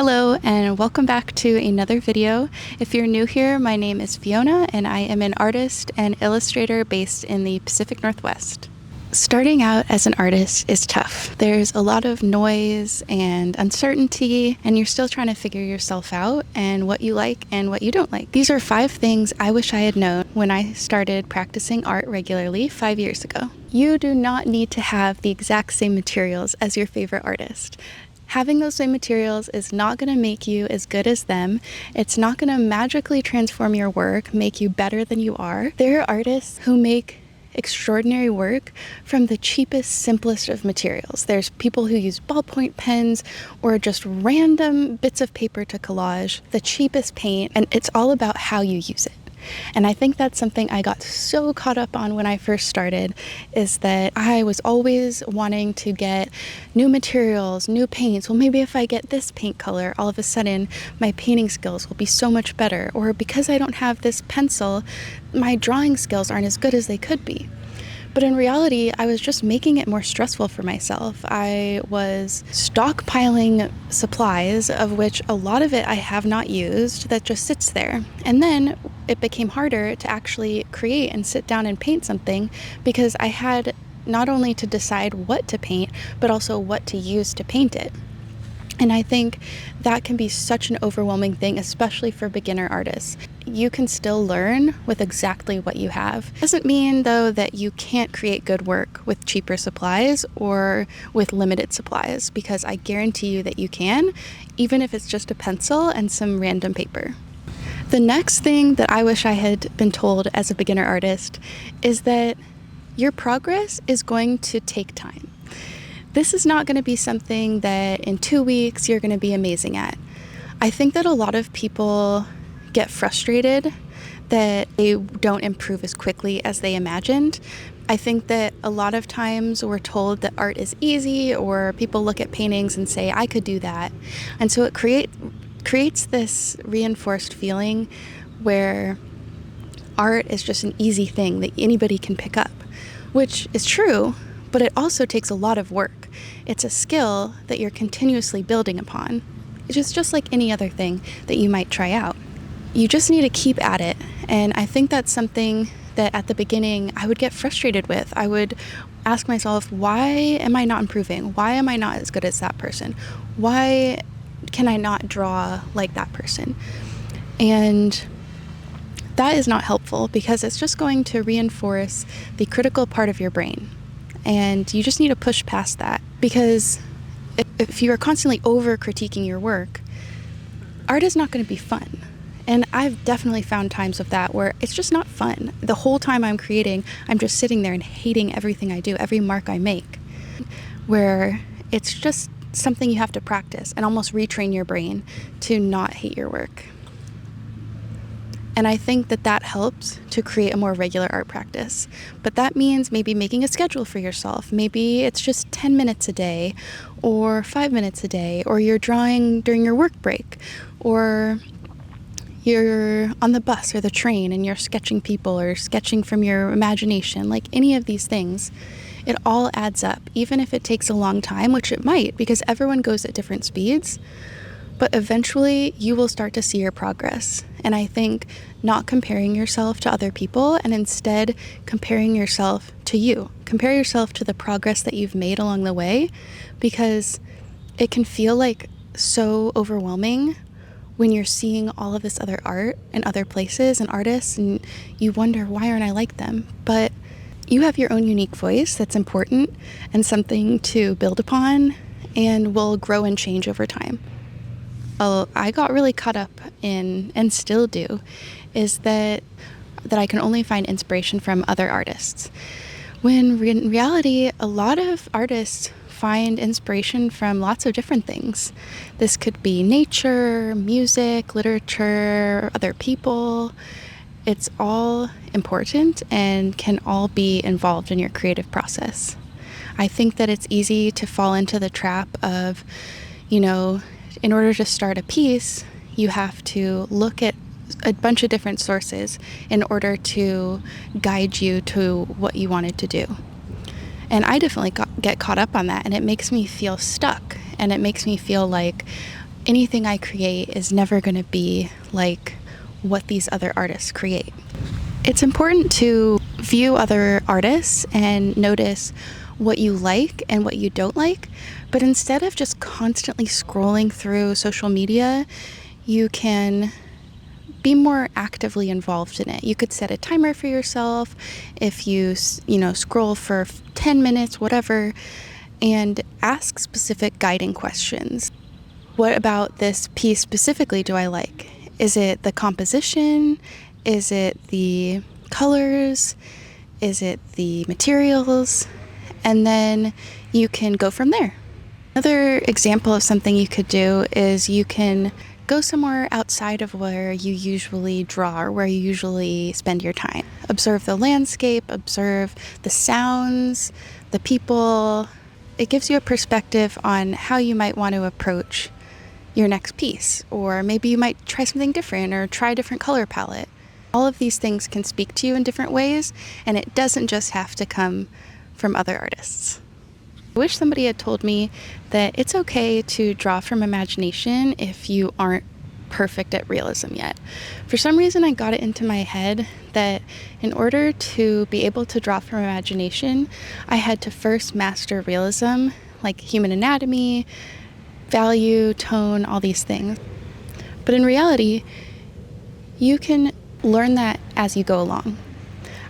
Hello and welcome back to another video. If you're new here, my name is Fiona and I am an artist and illustrator based in the Pacific Northwest. Starting out as an artist is tough. There's a lot of noise and uncertainty, and you're still trying to figure yourself out and what you like and what you don't like. These are 5 things I wish I had known when I started practicing art regularly 5 years ago. You do not need to have the exact same materials as your favorite artist. Having those same materials is not going to make you as good as them. It's not going to magically transform your work, make you better than you are. There are artists who make extraordinary work from the cheapest, simplest of materials. There's people who use ballpoint pens or just random bits of paper to collage, the cheapest paint, and it's all about how you use it. And I think that's something I got so caught up on when I first started, is that I was always wanting to get new materials, new paints. Well, maybe if I get this paint color, all of a sudden my painting skills will be so much better. Or because I don't have this pencil, my drawing skills aren't as good as they could be. But in reality, I was just making it more stressful for myself. I was stockpiling supplies, of which a lot of it I have not used, that just sits there. And then it became harder to actually create and sit down and paint something because I had not only to decide what to paint, but also what to use to paint it. And I think that can be such an overwhelming thing, especially for beginner artists. You can still learn with exactly what you have. Doesn't mean, though, that you can't create good work with cheaper supplies or with limited supplies, because I guarantee you that you can, even if it's just a pencil and some random paper. The next thing that I wish I had been told as a beginner artist is that your progress is going to take time. This is not going to be something that in 2 weeks you're going to be amazing at. I think that a lot of people get frustrated that they don't improve as quickly as they imagined. I think that a lot of times we're told that art is easy, or people look at paintings and say, I could do that. And so it creates this reinforced feeling where art is just an easy thing that anybody can pick up, which is true, but it also takes a lot of work. It's a skill that you're continuously building upon. It's just like any other thing that you might try out. You just need to keep at it. And I think that's something that at the beginning I would get frustrated with. I would ask myself, why am I not improving? Why am I not as good as that person? Why can I not draw like that person? And that is not helpful, because it's just going to reinforce the critical part of your brain. And you just need to push past that, because if you are constantly over-critiquing your work, art is not going to be fun. And I've definitely found times of that where it's just not fun. The whole time I'm creating, I'm just sitting there and hating everything I do, every mark I make, where it's just something you have to practice and almost retrain your brain to not hate your work. And I think that that helps to create a more regular art practice. But that means maybe making a schedule for yourself. Maybe it's just 10 minutes a day or 5 minutes a day, or you're drawing during your work break, or you're on the bus or the train and you're sketching people or sketching from your imagination. Like any of these things, it all adds up, even if it takes a long time, which it might, because everyone goes at different speeds. But eventually you will start to see your progress. And I think not comparing yourself to other people, and instead comparing yourself to you. Compare yourself to the progress that you've made along the way, because it can feel like so overwhelming when you're seeing all of this other art and other places and artists, and you wonder, why aren't I like them? But you have your own unique voice that's important and something to build upon, and will grow and change over time. I got really caught up in, and still do, is that I can only find inspiration from other artists. When in reality, a lot of artists find inspiration from lots of different things. This could be nature, music, literature, other people. It's all important and can all be involved in your creative process. I think that it's easy to fall into the trap of, in order to start a piece, you have to look at a bunch of different sources in order to guide you to what you wanted to do. And I definitely get caught up on that, and it makes me feel stuck, and it makes me feel like anything I create is never going to be like what these other artists create. It's important to view other artists and notice what you like and what you don't like, but instead of just constantly scrolling through social media, you can be more actively involved in it. You could set a timer for yourself if you scroll for 10 minutes, whatever, and ask specific guiding questions. What about this piece specifically do I like? Is it the composition? Is it the colors? Is it the materials? And then you can go from there. Another example of something you could do is you can go somewhere outside of where you usually draw or where you usually spend your time. Observe the landscape, observe the sounds, the people. It gives you a perspective on how you might want to approach your next piece, or maybe you might try something different or try a different color palette. All of these things can speak to you in different ways, and it doesn't just have to come from other artists. I wish somebody had told me that it's okay to draw from imagination if you aren't perfect at realism yet. For some reason, I got it into my head that in order to be able to draw from imagination, I had to first master realism, like human anatomy, value, tone, all these things. But in reality, you can learn that as you go along.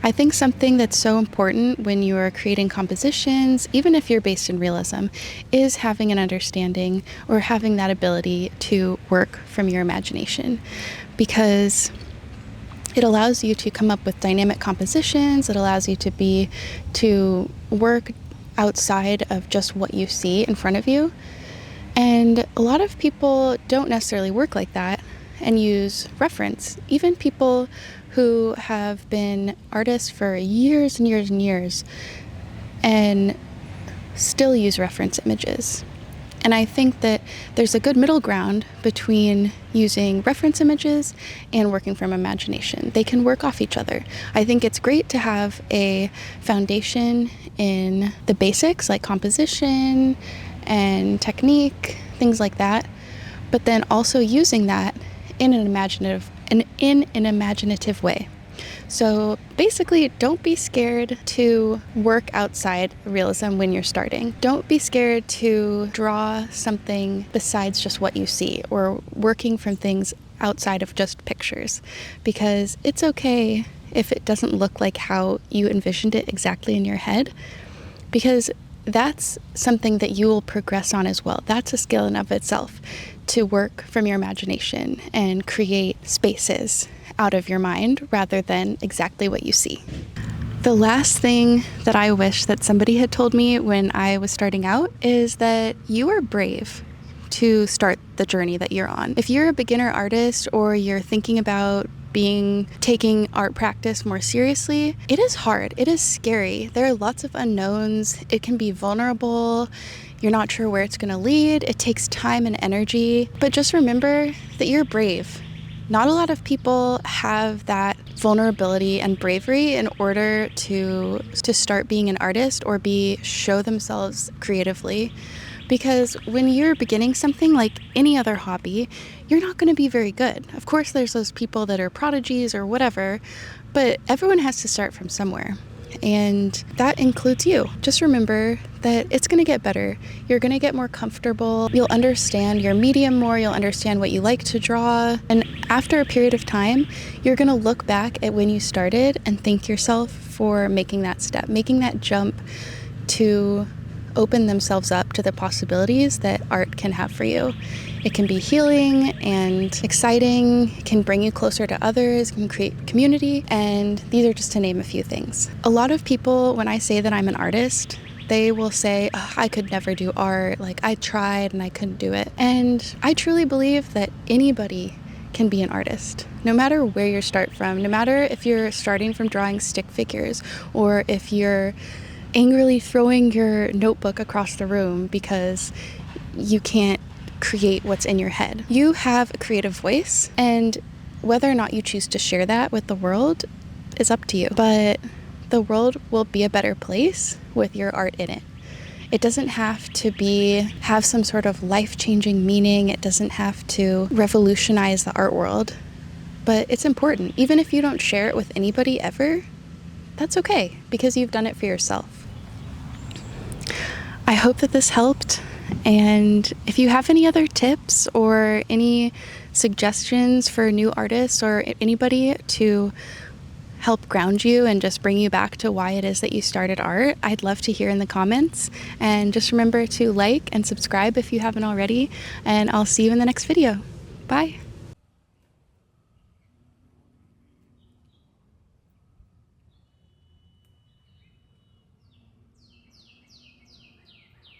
I think something that's so important when you are creating compositions, even if you're based in realism, is having an understanding or having that ability to work from your imagination, because it allows you to come up with dynamic compositions. It allows you to work outside of just what you see in front of you. And a lot of people don't necessarily work like that and use reference. Even people who have been artists for years and years and years and still use reference images. And I think that there's a good middle ground between using reference images and working from imagination. They can work off each other. I think it's great to have a foundation in the basics like composition and technique, things like that, but then also using that in an imaginative way. So basically, don't be scared to work outside realism when you're starting. Don't be scared to draw something besides just what you see, or working from things outside of just pictures, because it's okay if it doesn't look like how you envisioned it exactly in your head, because that's something that you will progress on as well. That's a skill in of itself, to work from your imagination and create spaces out of your mind rather than exactly what you see. The last thing that I wish that somebody had told me when I was starting out is that you are brave to start the journey that you're on. If you're a beginner artist or you're thinking about taking art practice more seriously, it is hard. It is scary. There are lots of unknowns. It can be vulnerable. You're not sure where it's going to lead. It takes time and energy. But just remember that you're brave. Not a lot of people have that vulnerability and bravery in order to start being an artist or show themselves creatively. Because when you're beginning something like any other hobby, you're not going to be very good. Of course, there's those people that are prodigies or whatever, but everyone has to start from somewhere. And that includes you. Just remember that it's going to get better. You're going to get more comfortable. You'll understand your medium more. You'll understand what you like to draw. And after a period of time, you're going to look back at when you started and thank yourself for making that step, making that jump to open themselves up to the possibilities that art can have for you. It can be healing and exciting, it can bring you closer to others, it can create community, and these are just to name a few things. A lot of people, when I say that I'm an artist, they will say, oh, I could never do art, like I tried and I couldn't do it. And I truly believe that anybody can be an artist, no matter where you start from, no matter if you're starting from drawing stick figures or if you're angrily throwing your notebook across the room because you can't create what's in your head. You have a creative voice, and whether or not you choose to share that with the world is up to you. But the world will be a better place with your art in it. It doesn't have to have some sort of life-changing meaning. It doesn't have to revolutionize the art world, but it's important. Even if you don't share it with anybody ever, that's okay, because you've done it for yourself. I hope that this helped, and if you have any other tips or any suggestions for new artists or anybody to help ground you and just bring you back to why it is that you started art, I'd love to hear in the comments. And just remember to like and subscribe if you haven't already, and I'll see you in the next video. Bye.